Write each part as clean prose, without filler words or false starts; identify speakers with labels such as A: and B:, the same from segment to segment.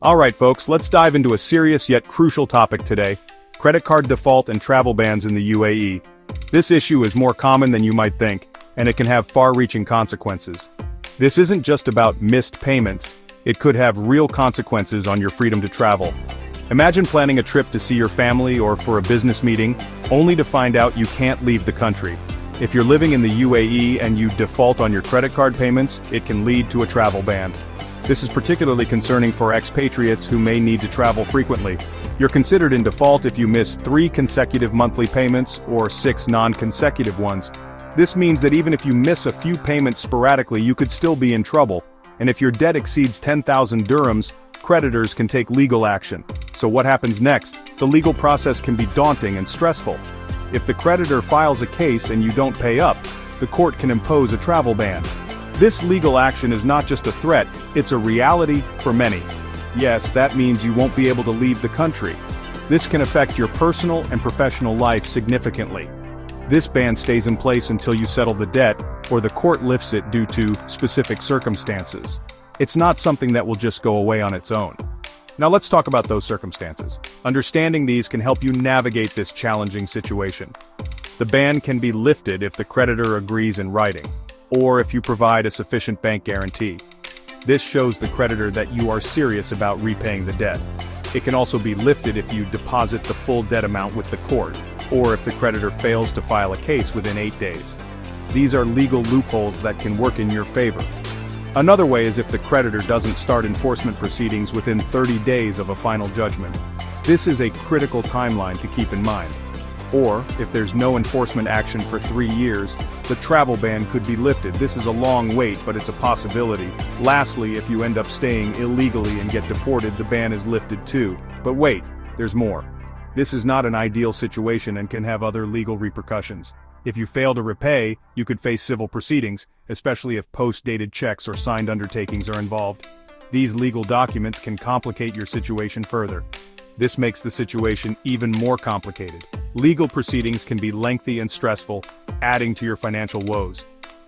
A: Alright folks, let's dive into a serious yet crucial topic today: credit card default and travel bans in the UAE. This issue is more common than you might think, and it can have far-reaching consequences. This isn't just about missed payments, it could have real consequences on your freedom to travel. Imagine planning a trip to see your family or for a business meeting, only to find out you can't leave the country. If you're living in the UAE and you default on your credit card payments, it can lead to a travel ban. This is particularly concerning for expatriates who may need to travel frequently. You're considered in default if you miss 3 consecutive monthly payments or 6 non-consecutive ones. This means that even if you miss a few payments sporadically, you could still be in trouble. And if your debt exceeds 10,000 dirhams, creditors can take legal action. So what happens next? The legal process can be daunting and stressful. If the creditor files a case and you don't pay up, the court can impose a travel ban. This legal action is not just a threat, it's a reality for many. Yes, that means you won't be able to leave the country. This can affect your personal and professional life significantly. This ban stays in place until you settle the debt, or the court lifts it due to specific circumstances. It's not something that will just go away on its own. Now let's talk about those circumstances. Understanding these can help you navigate this challenging situation. The ban can be lifted if the creditor agrees in writing, or if you provide a sufficient bank guarantee. This shows the creditor that you are serious about repaying the debt. It can also be lifted if you deposit the full debt amount with the court, or if the creditor fails to file a case within 8 days. These are legal loopholes that can work in your favor. Another way is if the creditor doesn't start enforcement proceedings within 30 days of a final judgment. This is a critical timeline to keep in mind. Or, if there's no enforcement action for 3 years, the travel ban could be lifted. This is a long wait, but it's a possibility. Lastly, if you end up staying illegally and get deported, the ban is lifted too. But wait, there's more. This is not an ideal situation and can have other legal repercussions. If you fail to repay, you could face civil proceedings, especially if post-dated checks or signed undertakings are involved. These legal documents can complicate your situation further. This makes the situation even more complicated. Legal proceedings can be lengthy and stressful, adding to your financial woes.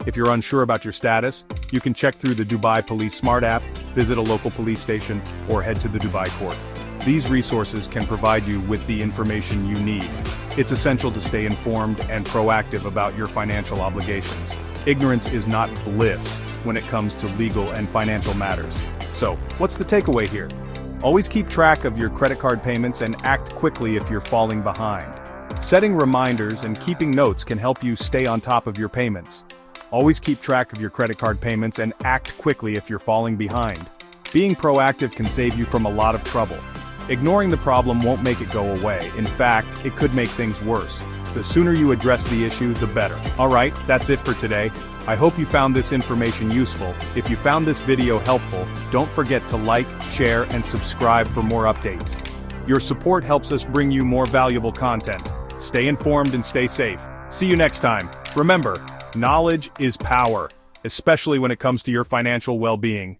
A: If you're unsure about your status, you can check through the Dubai Police Smart app, visit a local police station, or head to the Dubai court. These resources can provide you with the information you need. It's essential to stay informed and proactive about your financial obligations. Ignorance is not bliss when it comes to legal and financial matters. So, what's the takeaway here? Always keep track of your credit card payments and act quickly if you're falling behind. Setting reminders and keeping notes can help you stay on top of your payments. Always keep track of your credit card payments and act quickly if you're falling behind. Being proactive can save you from a lot of trouble. Ignoring the problem won't make it go away. In fact, it could make things worse. The sooner you address the issue, the better. Alright, that's it for today. I hope you found this information useful. If you found this video helpful, don't forget to like, share, and subscribe for more updates. Your support helps us bring you more valuable content. Stay informed and stay safe. See you next time. Remember, knowledge is power, especially when it comes to your financial well-being.